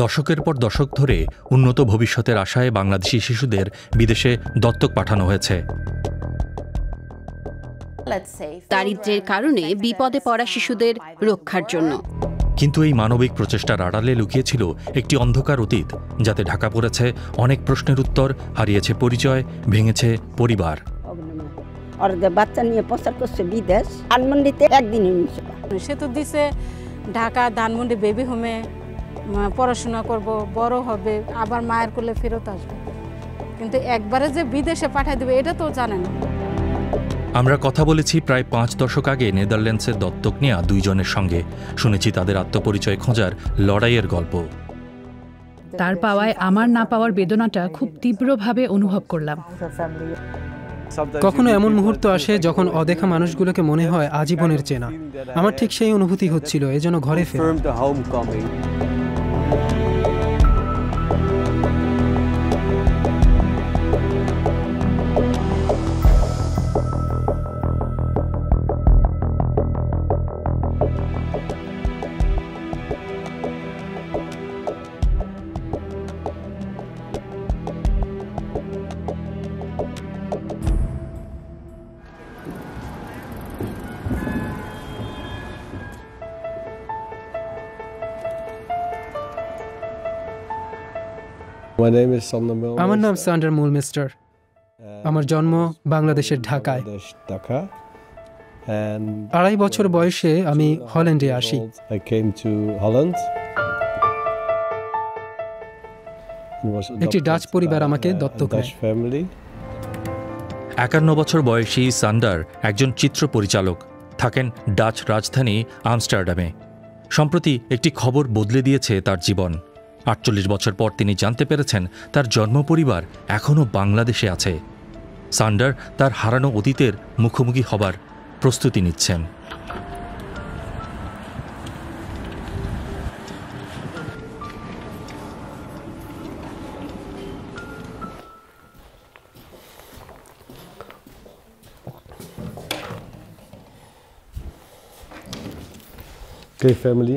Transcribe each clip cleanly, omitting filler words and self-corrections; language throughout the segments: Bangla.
দশকের পর দশক ধরে উন্নত ভবিষ্যতের আশায় বাংলাদেশি শিশুদের বিদেশে দত্তক পাঠানো হয়েছে। দারিদ্র্যের কারণে বিপদে পড়া শিশুদের রক্ষার জন্য। কিন্তু এই মানবিক প্রচেষ্টার আড়ালে লুকিয়েছিল একটি অন্ধকার অতীত, যাতে ঢাকা পড়েছে অনেক প্রশ্নের উত্তর, হারিয়েছে পরিচয়, ভেঙেছে পরিবার। বাচ্চা নিয়ে প্রচার করছে বিদেশ, ধানমন্ডিতে একদিনই সে তো দিছে ঢাকা ধানমন্ডি বেবি হোমে পড়াশোনা করব, বড় হবে, আবার মায়ের কোলে ফেরত আসবে, কিন্তু একবারে যে বিদেশে পাঠিয়ে দেবে এটা তো জানে না। আমরা কথা বলেছি প্রায় 5 দশক আগে নেদারল্যান্ডসের দত্তক নেওয়া দুইজনের সঙ্গে। শুনেছি তাদের আত্মপরিচয় খোঁজার লড়াইয়ের গল্প। তার পাওয়ায় আমার না পাওয়ার বেদনাটা খুব তীব্রভাবে অনুভব করলাম। কখনো এমন মুহূর্ত আসে যখন অদেখা মানুষগুলোকে মনে হয় আজীবনের চেনা। আমার ঠিক সেই অনুভূতি হচ্ছিল, এজন্য ঘরে ফেরা। আমার নাম সান্ডার মুলমিস্টার। আমার জন্ম বাংলাদেশের ঢাকায়। 2.5 বছর বয়সে আমি হল্যান্ডে আসি। একটি ডাচ পরিবার আমাকে দত্তক নেয়। 51 বছর বয়সী সান্ডার একজন চিত্র পরিচালক, থাকেন ডাচ রাজধানী আমস্টারডামে। সম্প্রতি একটি খবর বদলে দিয়েছে তার জীবন। 48 বছর পর তিনি জানতে পেরেছেন তার জন্মপরিবার এখনও বাংলাদেশে আছে। সান্ডার তার হারানো অতীতের মুখোমুখি হবার প্রস্তুতি নিচ্ছেন।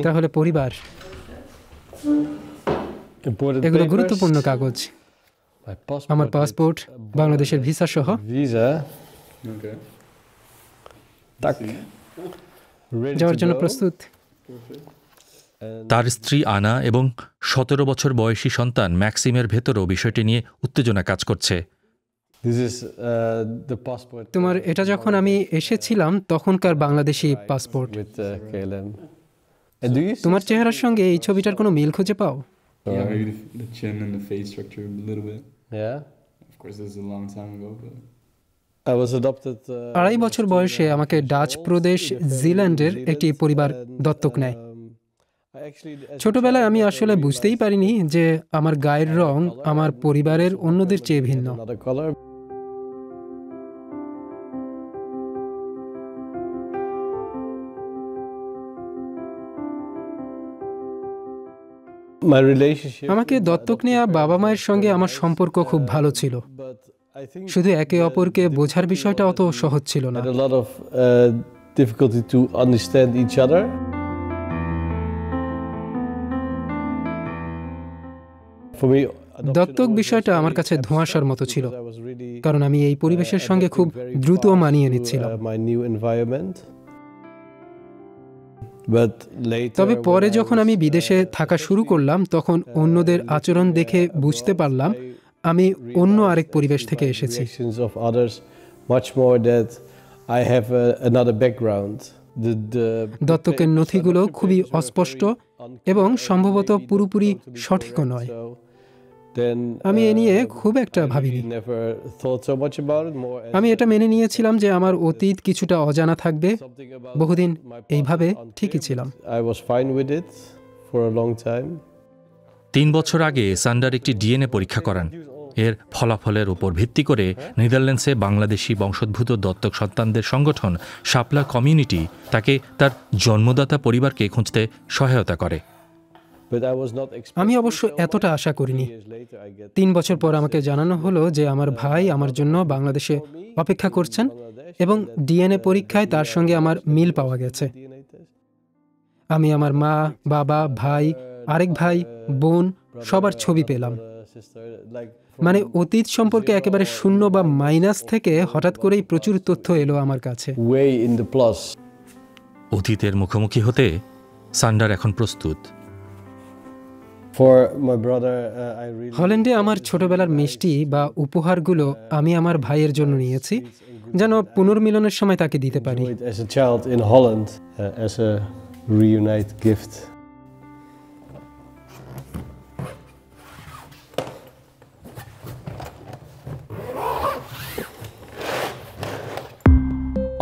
তাহলে পরিবার, এগুলো গুরুত্বপূর্ণ কাগজ। আমার পাসপোর্ট, বাংলাদেশের ভিসা সহ। যাওয়ার জন্য প্রস্তুত। তার স্ত্রী আনা এবং 17 বছর বয়সী সন্তান ম্যাক্সিমের ভেতরও বিষয়টি নিয়ে উত্তেজনা কাজ করছে। তোমার এটা যখন আমি এসেছিলাম তখনকার বাংলাদেশি পাসপোর্ট। তোমার চেহারার সঙ্গে এই ছবিটার কোনো মিল খুঁজে পাও? Yeah, maybe the chin and the face structure a little bit. Yeah. Of course, this is a long time ago, but I was adopted. 2.5 বছর বয়সে আমাকে ডাচ প্রদেশ জিল্যান্ডের একটি পরিবার দত্তক নেয়। ছোটবেলায় আমি আসলে বুঝতেই পারিনি যে আমার গায়ের রং আমার পরিবারের অন্যদের চেয়ে ভিন্ন। আমাকে দত্তক নেওয়া বাবা মায়ের সঙ্গে আমার সম্পর্ক খুব ভালো ছিল, শুধু একে অপরকে বোঝার বিষয়টা অত সহজ ছিল না। দত্তক বিষয়টা আমার কাছে ধোঁয়াশার মতো ছিল, কারণ আমি এই পরিবেশের সঙ্গে খুব দ্রুত মানিয়ে নিচ্ছিলাম। তবে পরে যখন আমি বিদেশে থাকা শুরু করলাম, তখন অন্যদের আচরণ দেখে বুঝতে পারলাম আমি অন্য আরেক পরিবেশ থেকে এসেছি। দত্তকের নথিগুলো খুবই অস্পষ্ট এবং সম্ভবত পুরোপুরি সঠিকও নয়। আমি এ নিয়ে খুব একটা ভাবিনি। আমি এটা মেনে নিয়েছিলাম যে আমার অতীত কিছুটা অজানা থাকবে। বহুদিন এইভাবে ঠিকই ছিলাম। 3 বছর আগে সান্ডার একটি ডিএনএ পরীক্ষা করান। এর ফলাফলের উপর ভিত্তি করে নেদারল্যান্ডসে বাংলাদেশি বংশোদ্ভূত দত্তক সন্তানদের সংগঠন শাপলা কমিউনিটি তাকে তার জন্মদাতা পরিবারকে খুঁজতে সহায়তা করে। আমি অবশ্য এতটা আশা করিনি। 3 বছর পর আমাকে জানানো হলো যে আমার ভাই আমার জন্য বাংলাদেশে অপেক্ষা করছেন এবং ডিএনএ পরীক্ষায় তার সঙ্গে আমার মিল পাওয়া গেছে। আমি আমার মা, বাবা, ভাই আরেক ভাই, বোন সবার ছবি পেলাম। মানে অতীত সম্পর্কে একেবারে শূন্য বা মাইনাস থেকে হঠাৎ করেই প্রচুর তথ্য এলো আমার কাছে। অতীতের মুখোমুখি হতে সান্ডার এখন প্রস্তুত। হল্যান্ডে আমার ছোটবেলার মিষ্টি বা উপহারগুলো আমি আমার ভাইয়ের জন্য নিয়েছি, যেন পুনর্মিলনের সময় তাকে দিতে পারি।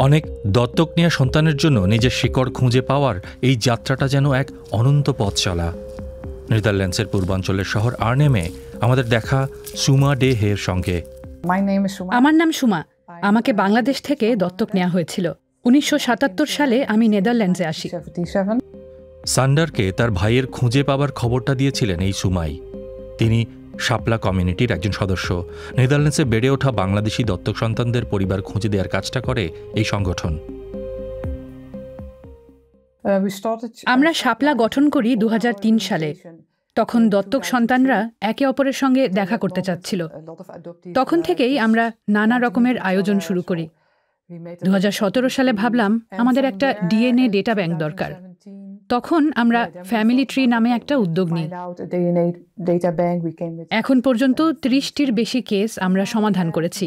অনেক দত্তক নেওয়া সন্তানের জন্য নিজের শিকড় খুঁজে পাওয়ার এই যাত্রাটা যেন এক অনন্ত পথ চলা। নেদারল্যান্ডসের পূর্বাঞ্চলের শহর আর্নেমে আমাদের দেখা সুমা ডে হের সঙ্গে। আমার নাম সুমা। আমাকে বাংলাদেশ থেকে দত্তক নেওয়া হয়েছিল। 1977 সালে আমি নেদারল্যান্ডসে আসি। সান্ডারকে তার ভাইয়ের খুঁজে পাবার খবরটা দিয়েছিলেন এই সুমাই। তিনি শাপলা কমিউনিটির একজন সদস্য। নেদারল্যান্ডসে বেড়ে ওঠা বাংলাদেশি দত্তক সন্তানদের পরিবার খুঁজে দেওয়ার কাজটা করে এই সংগঠন। আমরা শাপলা গঠন করি 2003 সালে। তখন দত্তক সন্তানরা একে অপরের সঙ্গে দেখা করতে চাচ্ছিল। তখন থেকেই আমরা নানা রকমের আয়োজন শুরু করি। 2017 সালে ভাবলাম আমাদের একটা ডিএনএ ডেটা ব্যাংক দরকার। তখন আমরা ফ্যামিলি ট্রি নামে একটা উদ্যোগ নিই। এখন পর্যন্ত 30টির বেশি কেস আমরা সমাধান করেছি।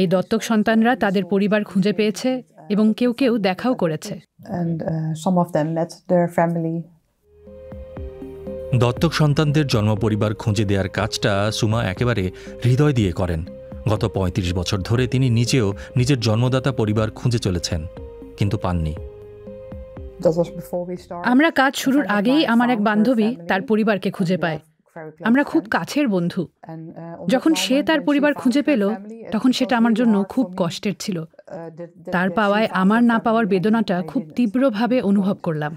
এই দত্তক সন্তানরা তাদের পরিবার খুঁজে পেয়েছে এবং কেউ কেউ দেখাও করেছে। দত্তক সন্তানদের জন্ম পরিবার খুঁজে দেওয়ার কাজটা সুমা একেবারে হৃদয় দিয়ে করেন। গত 35 বছর ধরে তিনি নিজেও নিজের জন্মদাতা পরিবার খুঁজে চলেছেন, কিন্তু পাননি। আমরা কাজ শুরুর আগেই আমার এক বান্ধবী তার পরিবারকে খুঁজে পায়। আমরা খুব কাছের বন্ধু। যখন সে তার পরিবার খুঁজে পেল, তখন সেটা আমার জন্য খুব কষ্টের ছিল। তার পাওয়ায় আমার না পাওয়ার বেদনাটা খুব তীব্রভাবে অনুভব করলাম।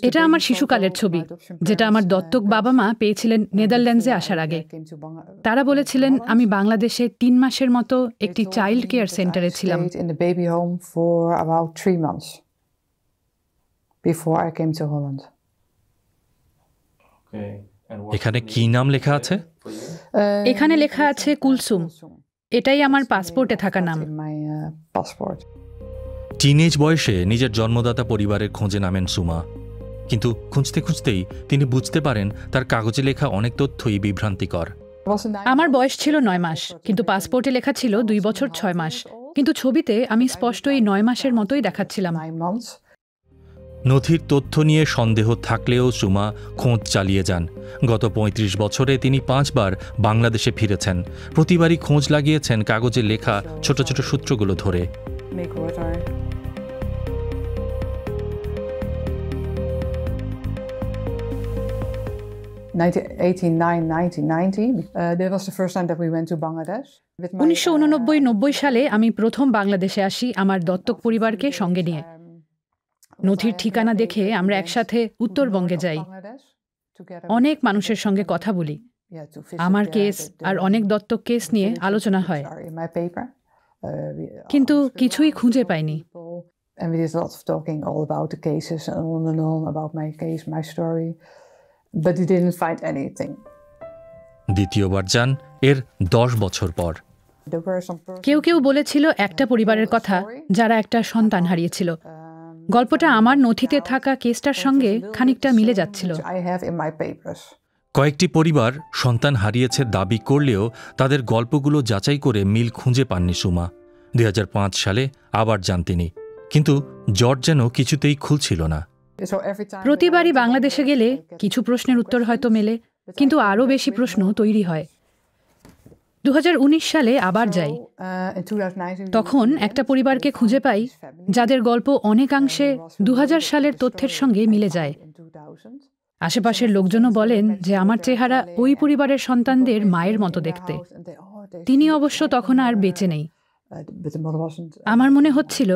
এটা আমার শিশুকালের ছবি, যেটা আমার দত্তক বাবা মা পেয়েছিলেন নেদারল্যান্ডসে আসার আগে। তারা বলেছিলেন আমি বাংলাদেশে 3 মাসের মতো একটি চাইল্ড কেয়ার সেন্টারে ছিলাম। এখানে কি নাম লেখা আছে? এখানে লেখা আছে কুলসুম। এটাই আমার পাসপোর্টে থাকা নাম। টিনেজ বয়সে নিজের জন্মদাতা পরিবারের খোঁজে নামেন সুমা, কিন্তু খুঁজতে খুঁজতেই তিনি বুঝতে পারেন তার কাগজে লেখা অনেক তথ্যই বিভ্রান্তিকর। আমার বয়স ছিল 9 মাস, কিন্তু পাসপোর্টে লেখা ছিল 2 বছর 6 মাস। কিন্তু ছবিতে আমি স্পষ্টই 9 মাসের মতোই দেখাচ্ছিলাম। নথির তথ্য নিয়ে সন্দেহ থাকলেও সুমা খোঁজ চালিয়ে যান। গত 35 বছরে তিনি 5 বার বাংলাদেশে ফিরেছেন। প্রতিবারই খোঁজ লাগিয়েছেন কাগজে লেখা ছোট ছোট সূত্রগুলো ধরে। In 1989-1990, that was the first time that we went to Bangladesh. 1989-90 সালে আমি প্রথম বাংলাদেশে আসি আমার দত্তক পরিবারকে সঙ্গে নিয়ে। নথির ঠিকানা দেখে আমরা একসাথে উত্তরবঙ্গে যাই। অনেক মানুষের সঙ্গে কথা বলি। আমার কেস আর অনেক দত্তক কেস নিয়ে আলোচনা হয়, কিন্তু কিছুই খুঁজে পাইনি। দ্বিতীয়বার যান এর 10 বছর পর। কেউ কেউ বলেছিল একটা পরিবারের কথা যারা একটা সন্তান হারিয়েছিল। গল্পটা আমার নথিতে থাকা কেসটার সঙ্গে খানিকটা মিলে যাচ্ছিল। কয়েকটি পরিবার সন্তান হারিয়েছে দাবি করলেও তাদের গল্পগুলো যাচাই করে মিল খুঁজে পাননি সুমা। 2005 সালে আবার যান তিনি, কিন্তু জট যেন কিছুতেই খুলছিল না। প্রতিবারই বাংলাদেশে গেলে কিছু প্রশ্নের উত্তর হয়তো মেলে, কিন্তু আরও বেশি প্রশ্ন তৈরি হয়। 2019 সালে আবার যাই। তখন একটা পরিবারকে খুঁজে পাই যাদের গল্প অনেকাংশে 2000 সালের তথ্যের সঙ্গে মিলে যায়। আশেপাশের লোকজনও বলেন যে আমার চেহারা ওই পরিবারের সন্তানদের মায়ের মতো দেখতে। তিনি অবশ্য তখন আর বেঁচে নেই। আমার মনে হচ্ছিল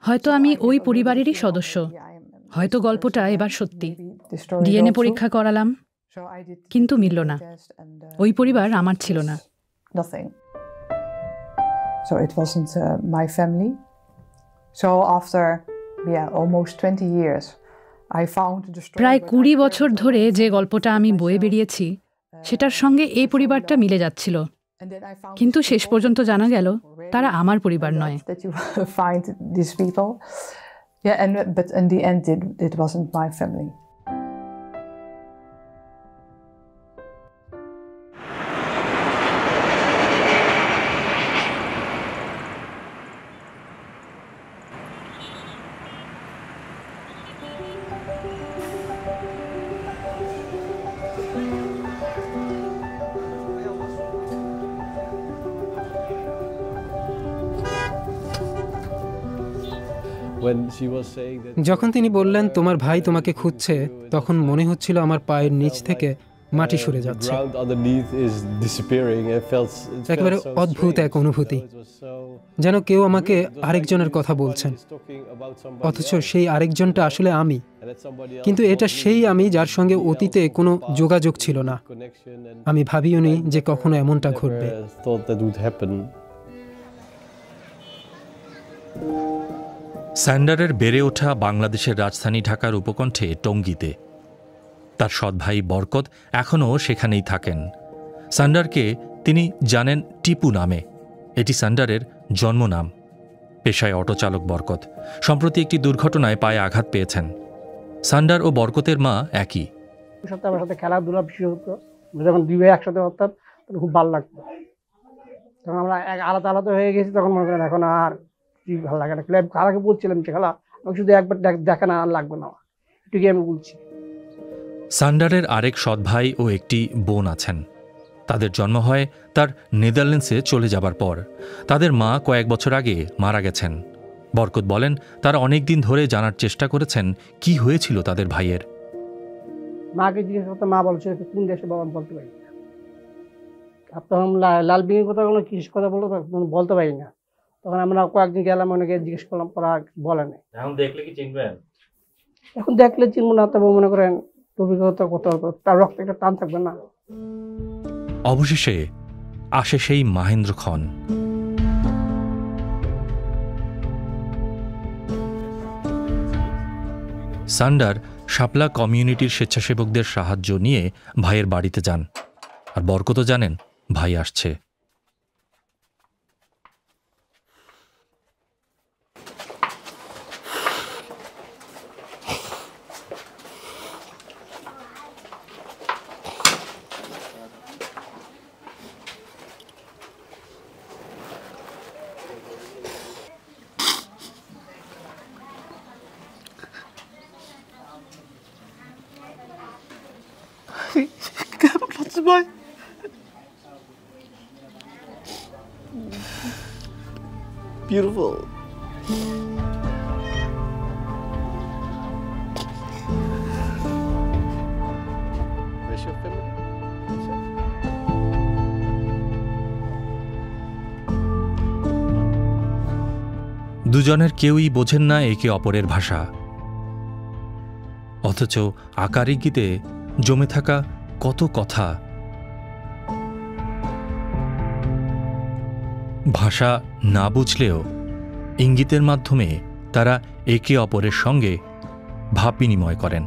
হয়তো আমি ওই পরিবারেরই সদস্য, হয়তো গল্পটা এবার সত্যি। ডিএনএ পরীক্ষা করালাম, কিন্তু মিলল না। ওই পরিবার আমার ছিল না। Nothing. So it wasn't my family. So after almost 20 years, প্রায় 20 বছর ধরে যে গল্পটা আমি বয়ে বেরিয়েছি সেটার সঙ্গে এই পরিবারটা মিলে যাচ্ছিল, কিন্তু শেষ পর্যন্ত জানা গেল তারা আমার পরিবার নয়। But in the end, it wasn't my family. যখন তিনি বললেন তোমার ভাই তোমাকে খুঁজছে, তখন মনে হচ্ছিল আমার পায়ের নিচ থেকে মাটি সরে যাচ্ছে। একেবারে অদ্ভুত এক অনুভূতি, যেন কেউ আমাকে আরেকজনের কথা বলছেন, অথচ সেই আরেকজনটা আসলে আমি। কিন্তু এটা সেই আমি যার সঙ্গে অতীতে কোনো যোগাযোগ ছিল না। আমি ভাবিওনি যে কখনো এমনটা ঘটবে। স্যান্ডারের বেড়ে ওঠা বাংলাদেশের রাজধানী ঢাকার উপকণ্ঠে টঙ্গীতে। তার সৎ ভাই বরকত এখনও সেখানেই থাকেন। স্যান্ডারকে তিনি জানেন টিপু নামে। এটি স্যান্ডারের জন্মনাম। পেশায় অটোচালক বরকত। সম্প্রতি একটি দুর্ঘটনায় পায়ে আঘাত পেয়েছেন। স্যান্ডার ও বরকতের মা একই। আমার সাথে খেলাধুলা বেশি হতো, যখন দুই ভাই একসাথে হতাম তখন খুব ভালো লাগতো। তখন আমরা আলাদা আলাদা হয়ে গেছি, তখন মনে করেন এখন আর ভালো লাগে না। খেলাকে বলছিলাম যে খেলা শুধু একবার দেখা না লাগবে না, এটুকু আমি বলছি। স্যান্ডারের আরেক সৎ ভাই ও একটি বোন আছেন। তাদের জন্ম হয় তার নেদারল্যান্ডসে চলে যাবার পর। তাদের মা কয়েক বছর আগে মারা গেছেন। বরকত বলেন তারা অনেক দিন ধরে জানার চেষ্টা করেছেন কি হয়েছিল তাদের ভাইয়ের। মাকে জিজ্ঞেস করতে, মা বলছে কোন দেশে, বাবা বলতে পারি না। তখন লাল বিঙের কথা কোনো কৃষি কথা বলতে পারি না। তখন আমরা কয়েকদিন গেলাম, অনেকে জিজ্ঞেস করলাম, পরে বলে নাই। এখন দেখলে কি চিনবেন? এখন দেখলে চিনবো না, তবে মনে করেন অভিজ্ঞতা কত, তার রক্ত একটা টান থাকবে না। অবশেষে আসে সেই মাহেন্দ্র খন। স্যান্ডার শাপলা কমিউনিটির স্বেচ্ছাসেবকদের সাহায্য নিয়ে ভাইয়ের বাড়িতে যান। আর বরকতও জানেন ভাই আসছে। Beautiful. Where's your family? দুজনের কেউই বোঝেন না একে অপরের ভাষা, অথচ আকার ইঙ্গিতে জমে থাকা কত কথা। ভাষা না বুঝলেও ইঙ্গিতের মাধ্যমে তারা একে অপরের সঙ্গে ভাব বিনিময় করেন।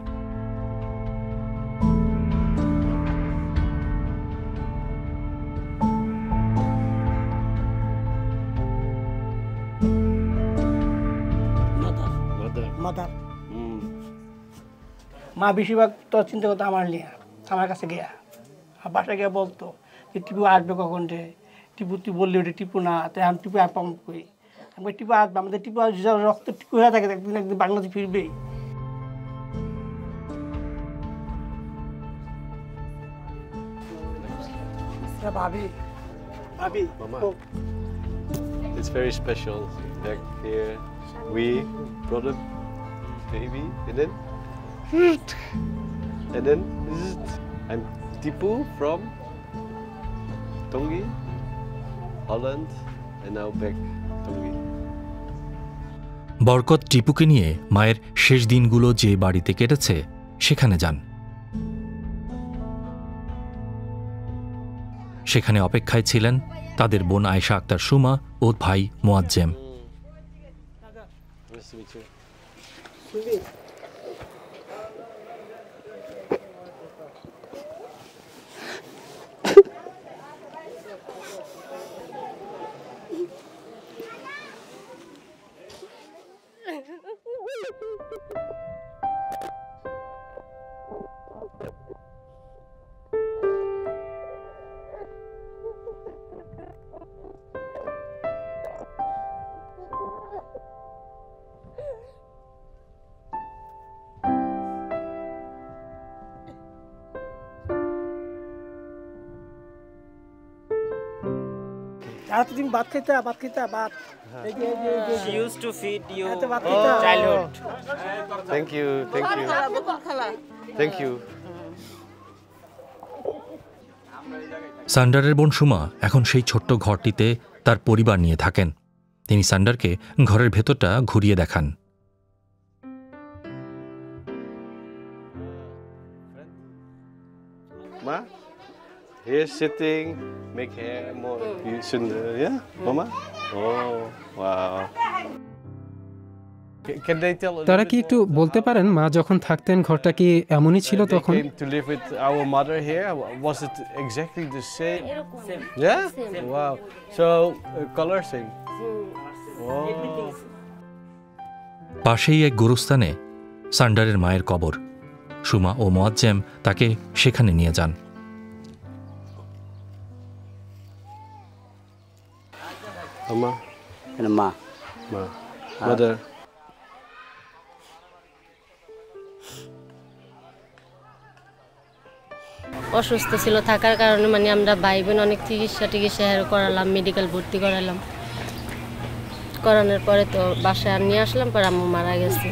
মা বেশিরভাগ তো চিন্তা করতো আমার নিয়ে, আমার কাছে গিয়া বাসায় গিয়ে বলতো যে টিপু আসবে কখন রে, টিপু তুই বললি ওটা টিপু না, তাই আমি টিপু আর পাম্প করি। আমি টিপু আসবে, আমাদের টিপু রক্ত টিপু হয়ে থাকে, একদিন একদিন বাংলাদেশ ফিরবেই। ভাবি ভাবি It's very special. Back here, we brought a baby, and then I'm Tipu from Tongi, Holland, and now back Tongi. বরকত টিপুকে নিয়ে মায়ের শেষ দিনগুলো যে বাড়িতে কেটেছে সেখানে যান। সেখানে অপেক্ষায় ছিলেন তাদের বোন আয়েশা আক্তার সুমা ও ভাই মোয়াজ্জেম। আর তুমি ভাত খাইতা ভাত She used to feed you childhood. childhood. Thank you. Thank you. সান্ডারের বোন সুমা এখন সেই ছোট্ট ঘরটিতে তার পরিবার নিয়ে থাকেন। তিনি সান্ডারকে ঘরের ভেতরটা ঘুরিয়ে দেখান। Ma, here sitting, make hair more sooner. Yeah, Mama. Oh, wow. Can they tell? তারা কি একটু বলতে পারেন মা যখন থাকতেন ঘরটা কি এমনই ছিল তখন? Came to live with our mother here. Was it exactly the same? Yeah. Wow. So color same. Oh. পাশেই এক গোরস্থানে সান্ডারের মায়ের কবর। সুমা ও মোয়াজ্জেম তাকে সেখানে নিয়ে যান। Mama. Ma. Mother. অসুস্থ ছিল থাকার কারণে মানে আমরা ভাই বোন অনেক চিকিৎসা করালাম, মেডিকেল ভর্তি করালাম। করানোর পরে তো বাসায় আর নিয়ে আসলাম, পরে আম্মু মারা গেছে।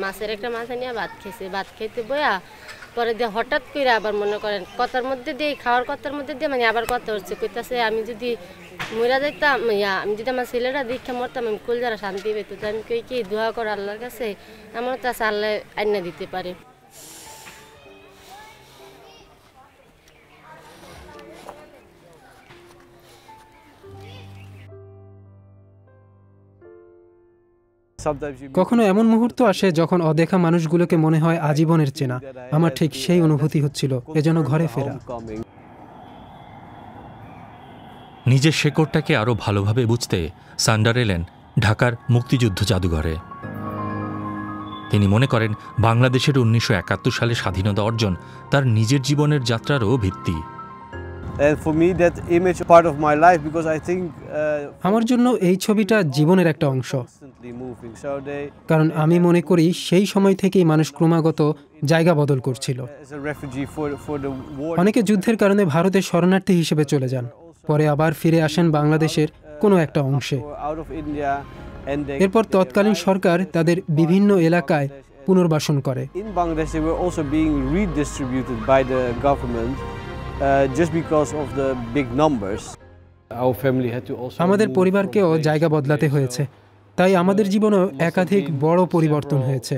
মাছের একটা মাথা নিয়ে ভাত খেয়েছে, ভাত খেতে বইয়া পরে দিয়ে হঠাৎ করে আবার মনে করেন কথার মধ্যে দিয়ে খাওয়ার কথার মধ্যে দিয়ে মানে আবার কথা হচ্ছে, কইতাছে আমি যদি মরা যাইতাম, আমি যদি আমার ছেলেরা দীক্ষা মরতাম আমি কুল যারা শান্তি পেত। তো আমি কই কি দোয়া করো আল্লাহর কাছে, আমার তো আছে আল্লাহ আইনা দিতে পারে। কখনো এমন মুহূর্ত আসে যখন অদেখা মানুষগুলোকে মনে হয় আজীবনের চেনা। আমার ঠিক সেই অনুভূতি হচ্ছিল, এজন্য ঘরে ফেরা। নিজের শেকড়টাকে আরও ভালোভাবে বুঝতে সান্ডার এলেন ঢাকার মুক্তিযুদ্ধ জাদুঘরে। তিনি মনে করেন বাংলাদেশের 1971 সালে স্বাধীনতা অর্জন তার নিজের জীবনের যাত্রারও ভিত্তি। আমার জন্য এই ছবিটা জীবনের একটা অংশ, কারণ আমি মনে করি সেই সময় থেকেই মানুষ ক্রমাগত জায়গা বদল করছিল। অনেকে যুদ্ধের কারণে ভারতে শরণার্থী হিসেবে চলে যান, পরে আবার ফিরে আসেন বাংলাদেশের কোনো একটা অংশে। এরপর তৎকালীন সরকার তাদের বিভিন্ন এলাকায় পুনর্বাসন করে। আমাদের পরিবারকেও জায়গা বদলাতে হয়েছে, তাই আমাদের জীবনেও একাধিক বড় পরিবর্তন হয়েছে।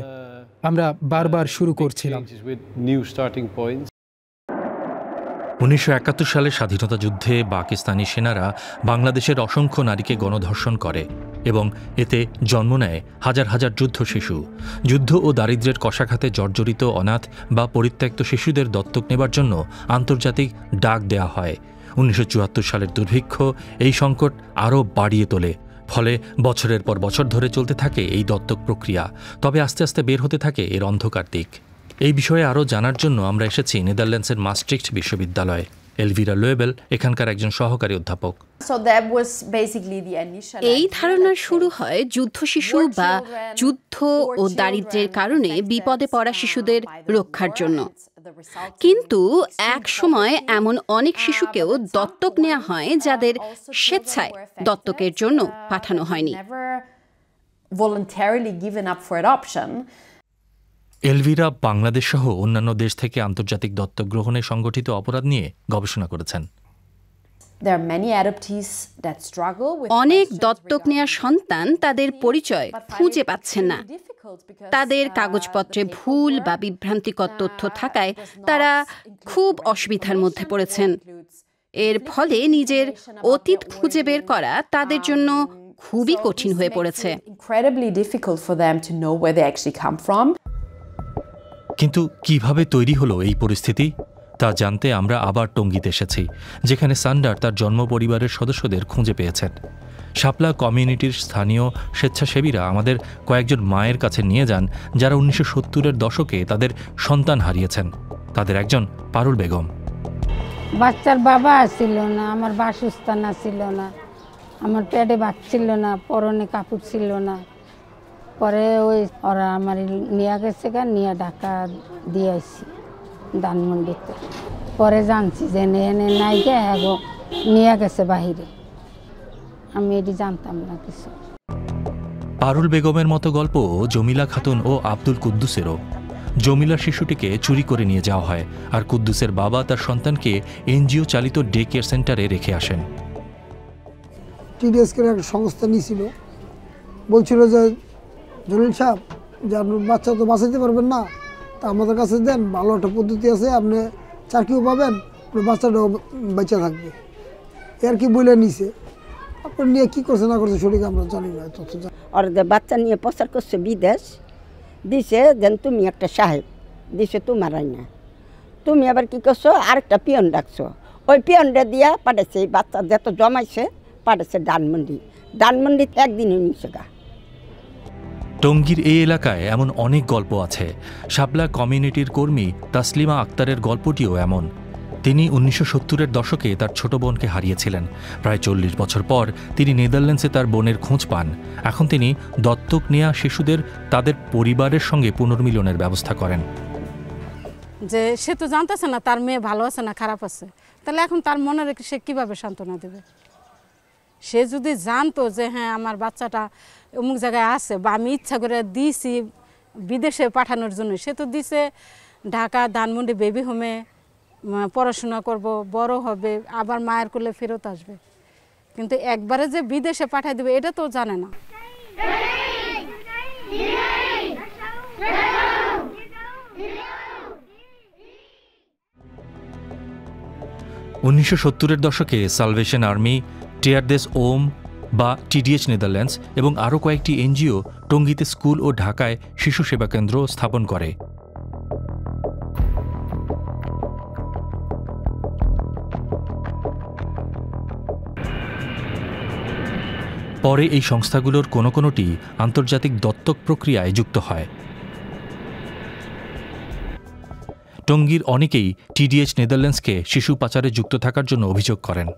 আমরা বারবার শুরু করছিলাম। 1971 সালে স্বাধীনতা যুদ্ধে পাকিস্তানি সেনারা বাংলাদেশের অসংখ্য নারীকে গণধর্ষণ করে এবং এতে জন্ম নেয় হাজার হাজার যুদ্ধ শিশু। যুদ্ধ ও দারিদ্র্যের কষাঘাতে জর্জরিত অনাথ বা পরিত্যক্ত শিশুদের দত্তক নেবার জন্য আন্তর্জাতিক ডাক দেয়া হয়। 1974 সালের দুর্ভিক্ষ এই সংকট আরও বাড়িয়ে তোলে, ফলে বছরের পর বছর ধরে চলতে থাকে এই দত্তক প্রক্রিয়া। তবে আস্তে আস্তে বের হতে থাকে এর অন্ধকার দিক। এই বিষয়ে আরও জানার জন্য আমরা এসেছি নেদারল্যান্ডসের মাস্ট্রিক্ট বিশ্ববিদ্যালয়ে। এলভিরা লোয়েবেল এখানকার একজন সহকারী অধ্যাপক। এই ধারণার শুরু হয় যুদ্ধ শিশু বা যুদ্ধ ও দারিদ্র্যের কারণে বিপদে পড়া শিশুদের রক্ষার জন্য। কিন্তু এক সময় এমন অনেক শিশুকেও দত্তক নেওয়া হয় যাদের স্বেচ্ছায় দত্তকের জন্য পাঠানো হয়নি। এলভিরা বাংলাদেশ সহ অন্যান্য দেশ থেকে আন্তর্জাতিক দত্তক গ্রহণে সংগঠিত অপরাধ নিয়ে গবেষণা করেছেন। অনেক দত্তক নেওয়া সন্তান তাদের পরিচয় খুঁজে পাচ্ছেন না। তাদের কাগজপত্রে ভুল বা বিভ্রান্তিকর তথ্য থাকায় তারা খুব অসুবিধার মধ্যে পড়েছেন। এর ফলে নিজের অতীত খুঁজে বের করা তাদের জন্য খুবই কঠিন হয়ে পড়েছে। কিন্তু কিভাবে তৈরি হলো এই পরিস্থিতি তা জানতে আমরা আবার টঙ্গীতে এসেছি, যেখানে সান্ডার তার জন্ম পরিবারের সদস্যদের খুঁজে পেয়েছেন। শাপলা কমিউনিটির স্থানীয় স্বেচ্ছাসেবীরা আমাদের কয়েকজন মায়ের কাছে নিয়ে যান যারা 1970-এর দশকে তাদের সন্তান হারিয়েছেন। তাদের একজন পারুল বেগম। বাচ্চার বাবা ছিল না, আমার বাসস্থান ছিল না, আমার পেটে বাচ্চা ছিল না, পরনে কাপড় ছিল না। পরে ওরা আমার নিয়ে গেছে নিয়ে ঢাকা দিয়ে আসছি ধানমন্ডিতে। পরে জানছি যে এনে নাই গে নিয়ে গেছে বাহিরে। আমি এটি জানতাম না কিছু। পারুল বেগমের মতো গল্প জমিলা খাতুন ও আব্দুল কুদ্দুসেরও। জমিলার শিশুটিকে চুরি করে নিয়ে যাওয়া হয়, আর কুদ্দুসের বাবা তার সন্তানকে এনজিও চালিত ডে কেয়ার সেন্টারে রেখে আসেন। টিডিএসকে একটা সংস্থা নিয়েছিল, বলছিল যে জলিল সাহেব যে আপনার বাচ্চা তো বাঁচাইতে পারবেন না, তা আমাদের কাছে দেন, ভালো একটা পদ্ধতি আছে, আপনি চাকরিও পাবেন, আপনার বাচ্চাটাও বেঁচে থাকবে। আর কি বলে নিছে, আপনার নিয়ে কী করছে না করছে সঠিক আমরা জানি না। আর বাচ্চা নিয়ে প্রচার করছে বিদেশ, দিছে দেন তুমি একটা সাহেব দিছে তোমার না, তুমি আবার কি করছো আরেকটা পিয়ন ডাকছো, ওই পিয়নটা দিয়া পাঠাইছে এই বাচ্চা যত জমাইছে পাঠাইছে ডানমন্ডিতে একদিনই নিচে গা। টঙ্গীর এই এলাকায় এমন অনেক গল্প আছে। শাপলা কমিউনিটির কর্মী তাসলিমা আক্তারের গল্পটিও এমন। তিনি 1970-এর দশকে তার ছোট বোনকে হারিয়েছিলেন। প্রায় 40 বছর পর তিনি নেদারল্যান্ডসে তার বোনের খোঁজ পান। এখন তিনি দত্তক নেওয়া শিশুদের তাদের পরিবারের সঙ্গে পুনর্মিলনের ব্যবস্থা করেন। যে সে তো জানতেছে না তার মেয়ে ভালো আছে না খারাপ আছে, তাহলে এখন তার মনে রেখে সে কীভাবে সান্ত্বনা দেবে? সে যদি জানতো যে হ্যাঁ আমার বাচ্চাটা অমুক জায়গায় আছে, বা আমি ইচ্ছা করে দিয়েছি বিদেশে পাঠানোর জন্য, সে তো দিছে ঢাকা ধানমন্ডি বেবি হোমে পড়াশোনা করব, বড় হবে, আবার মায়ের কোলে ফেরত আসবে। কিন্তু একবারে যে বিদেশে পাঠিয়ে দেবে এটা তো জানে না। 1970-এর দশকে সালভেশন আর্মি, টেয়ার দেস ওম বা টিডিএইচ নেদারল্যান্ডস এবং আরও কয়েকটি এনজিও টঙ্গীতে স্কুল ও ঢাকায় শিশু সেবা কেন্দ্র স্থাপন করে। পরে এই সংস্থাগুলোর কোনো কোনোটি আন্তর্জাতিক দত্তক প্রক্রিয়ায় যুক্ত হয়। টঙ্গীর অনেকেই টিডিএইচ নেদারল্যান্ডসকে শিশু পাচারে যুক্ত থাকার জন্য অভিযোগ করেন।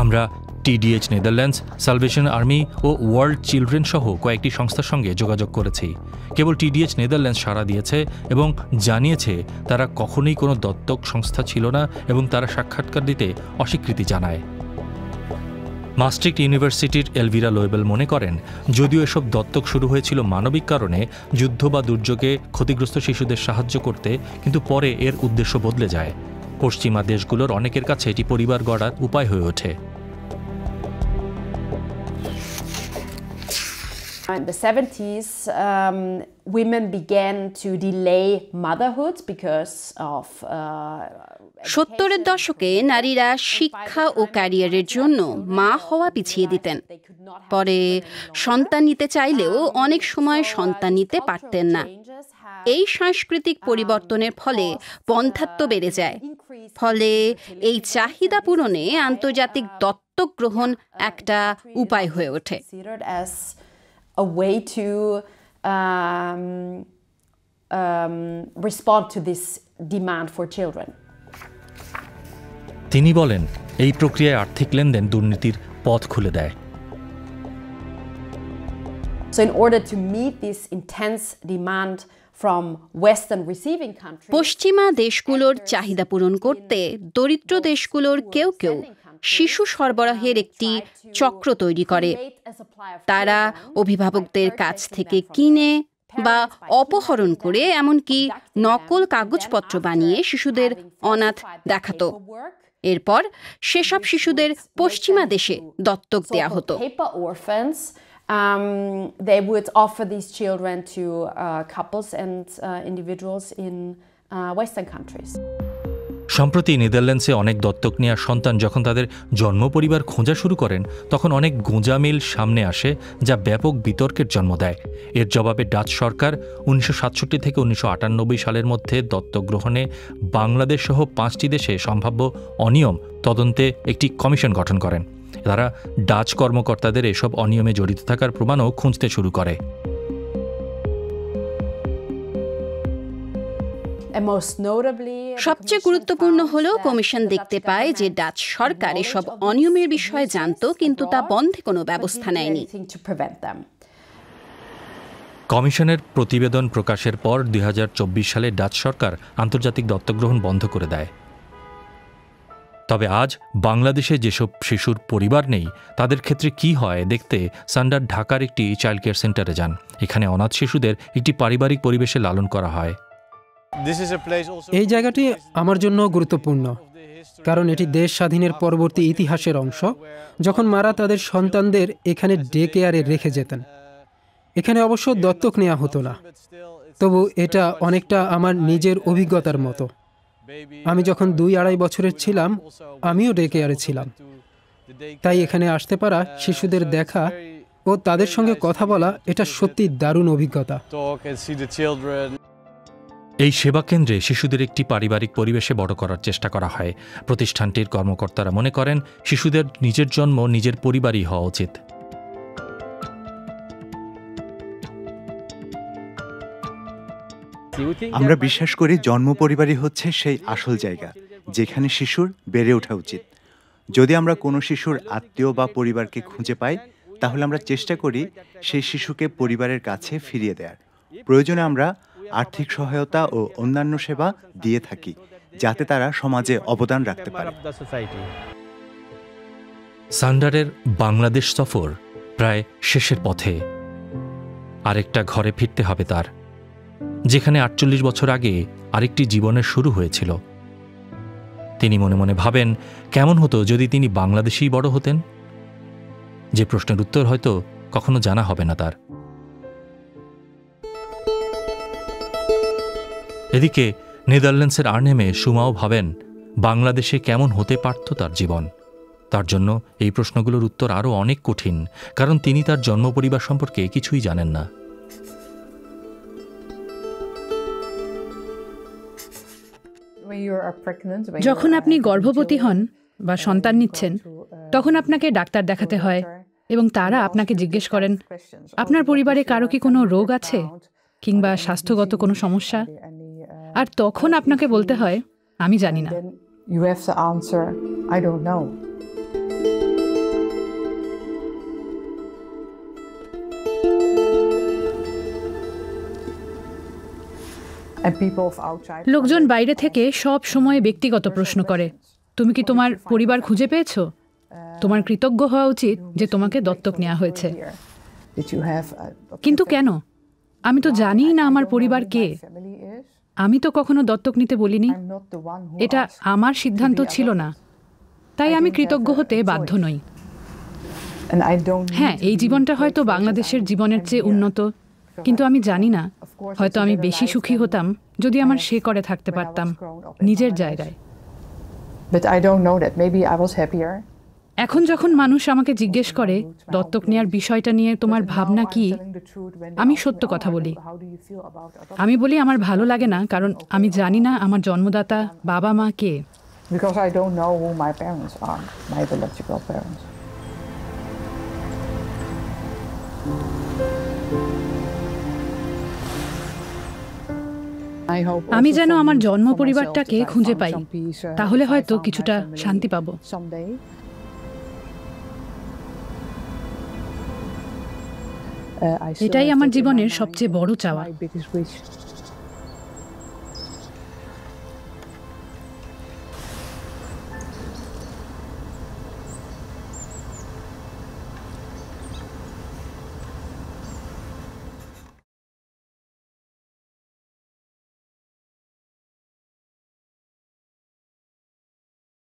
আমরা টিডিএইচ নেদারল্যান্ডস, সালভেশন আর্মি ও ওয়ার্ল্ড চিলড্রেন সহ কয়েকটি সংস্থার সঙ্গে যোগাযোগ করেছি। কেবল টিডিএইচ নেদারল্যান্ডস সাড়া দিয়েছে এবং জানিয়েছে তারা কখনোই কোনো দত্তক সংস্থা ছিল না এবং তারা সাক্ষাৎকার দিতে অস্বীকৃতি জানায়। মাস্ট্রিক্ট ইউনিভার্সিটির এলভিরা লোয়েবেল মনে করেন, যদিও এসব দত্তক শুরু হয়েছিল মানবিক কারণে, যুদ্ধ বা দুর্যোগে ক্ষতিগ্রস্ত শিশুদের সাহায্য করতে, কিন্তু পরে এর উদ্দেশ্য বদলে যায়। পশ্চিমা দেশগুলোর অনেকের কাছে এটি পরিবার গড়ার উপায় হয়ে ওঠে। In the 70s, women began to delay motherhood because of 70-এর দশকে নারীরা শিক্ষা ও ক্যারিয়ারের জন্য মা হওয়া পিছিয়ে দিতেন। পরে সন্তান নিতে চাইলেও অনেক সময় সন্তান নিতে পারতেন না। এই সাংস্কৃতিক পরিবর্তনের ফলে বন্ধ্যাত্ব বেড়ে যায়। ফলে এই চাহিদা পূরণে আন্তর্জাতিক দত্তক গ্রহণ একটা উপায় হয়ে ওঠে। A way to respond to this demand for children. তিনি বলেন, এই প্রক্রিয়ায় আর্থিক লেনদেন দুর্নীতির পথ খুলে দেয়। So in order to meet this intense demand from Western receiving countries, পশ্চিমা দেশগুলোর চাহিদা পূরণ করতে দরিদ্র দেশগুলোর কেউ কেউ শিশু সরবরাহের একটি চক্র তৈরি করে। তারা অভিভাবকদের কাছ থেকে কিনে বা অপহরণ করে, এমনকি নকল কাগজপত্র বানিয়ে শিশুদের অনাথ দেখাতো। এরপর সেসব শিশুদের পশ্চিমা দেশে দত্তক দেয়া হতো। They would offer these children to couples and individuals in Western countries. সম্প্রতি নেদারল্যান্ডসে অনেক দত্তক নেওয়া সন্তান যখন তাদের জন্ম পরিবার খোঁজা শুরু করেন, তখন অনেক গোঁজামিল সামনে আসে, যা ব্যাপক বিতর্কের জন্ম দেয়। এর জবাবে ডাচ সরকার 1967 থেকে 1998 সালের মধ্যে দত্তক গ্রহণে বাংলাদেশ সহ 5টি দেশে সম্ভাব্য অনিয়ম তদন্তে একটি কমিশন গঠন করেন। তারা ডাচ কর্মকর্তাদের এসব অনিয়মে জড়িত থাকার প্রমাণও খুঁজতে শুরু করে। সবচেয়ে গুরুত্বপূর্ণ হলো কমিশন দেখতে পায় যে ডাচ সরকার এসব অনিয়মের বিষয়ে জানত, কিন্তু তা বন্ধে কোনো ব্যবস্থা নেয়নি। কমিশনের প্রতিবেদন প্রকাশের পর 2024 সালে ডাচ সরকার আন্তর্জাতিক দত্তক গ্রহণ বন্ধ করে দেয়। তবে আজ বাংলাদেশে যেসব শিশুর পরিবার নেই তাদের ক্ষেত্রে কি হয় দেখতে সান্ডার ঢাকার একটি চাইল্ড কেয়ার সেন্টারে যান। এখানে অনাথ শিশুদের একটি পারিবারিক পরিবেশে লালন করা হয়। এই জায়গাটি আমার জন্য গুরুত্বপূর্ণ, কারণ এটি দেশ স্বাধীনের পরবর্তী ইতিহাসের অংশ, যখন মারা তাদের সন্তানদের এখানে ডে কেয়ারে রেখে যেতেন। এখানে অবশ্য দত্তক নেওয়া হতো না, তবু এটা অনেকটা আমার নিজের অভিজ্ঞতার মতো। আমি যখন 2-2.5 বছরের ছিলাম, আমিও ডে কেয়ারে ছিলাম। তাই এখানে আসতে পারা, শিশুদের দেখা ও তাদের সঙ্গে কথা বলা, এটা সত্যি দারুণ অভিজ্ঞতা। এই সেবা কেন্দ্রে শিশুদের একটি পারিবারিক পরিবেশে বড় করার চেষ্টা করা হয়। প্রতিষ্ঠানটির কর্মকর্তারা মনে করেন শিশুদের নিজের জন্ম নিজের পরিবারই হওয়া উচিত। আমরা বিশ্বাস করি জন্ম পরিবারই হচ্ছে সেই আসল জায়গা যেখানে শিশুর বেড়ে ওঠা উচিত। যদি আমরা কোনো শিশুর আত্মীয় বা পরিবারকে খুঁজে পাই, তাহলে আমরা চেষ্টা করি সেই শিশুকে পরিবারের কাছে ফিরিয়ে দেওয়ার। প্রয়োজনে আমরা আর্থিক সহায়তা ও অন্যান্য সেবা দিয়ে থাকি, যাতে তারা সমাজে অবদান রাখতে পারে। সান্ডারের বাংলাদেশ সফর প্রায় শেষের পথে। আরেকটা ঘরে ফিরতে হবে তার, যেখানে 48 বছর আগে আরেকটি জীবনের শুরু হয়েছিল। তিনি মনে মনে ভাবেন কেমন হতো যদি তিনি বাংলাদেশেই বড় হতেন, যে প্রশ্নের উত্তর হয়তো কখনো জানা হবে না তার। এদিকে নেদারল্যান্ডসের আর্নহেমে সুমাও ভাবেন বাংলাদেশে কেমন হতে পারত তার জীবন। তার জন্য এই প্রশ্নগুলোর উত্তর আরও অনেক কঠিন, কারণ তিনি তার জন্ম পরিবার সম্পর্কে কিছুই জানেন না। যখন আপনি গর্ভবতী হন বা সন্তান নিচ্ছেন, তখন আপনাকে ডাক্তার দেখাতে হয় এবং তারা আপনাকে জিজ্ঞেস করেন আপনার পরিবারে কারো কি কোনো রোগ আছে কিংবা স্বাস্থ্যগত কোনো সমস্যা, আর তখন আপনাকে বলতে হয় আমি জানি না। লোকজন বাইরে থেকে সব সময় ব্যক্তিগত প্রশ্ন করে, তুমি কি তোমার পরিবার খুঁজে পেয়েছো? তোমার কৃতজ্ঞ হওয়া উচিত যে তোমাকে দত্তক নেওয়া হয়েছে। কিন্তু কেন? আমি তো জানিই না আমার পরিবার কে। আমি তো কখনো দত্তক নিতে বলিনি, এটা আমার সিদ্ধান্ত ছিল না, তাই আমি কৃতজ্ঞ হতে বাধ্য নই। হ্যাঁ, এই জীবনটা হয়তো বাংলাদেশের জীবনের চেয়ে উন্নত, কিন্তু আমি জানি না, হয়তো আমি বেশি সুখী হতাম যদি আমার সে করে থাকতে পারতাম নিজের জায়গায়। এখন যখন মানুষ আমাকে জিজ্ঞেস করে দত্তক নেওয়ার বিষয়টা নিয়ে তোমার ভাবনা কি, আমি সত্য কথা বলি। আমি বলি আমার ভালো লাগে না, কারণ আমি জানি না আমার জন্মদাতা বাবা মা কে। আমি যেন আমার জন্ম পরিবারটাকে খুঁজে পাই, তাহলে হয়তো কিছুটা শান্তি পাবো। এটাই আমার জীবনের সবচেয়ে বড় চাওয়া।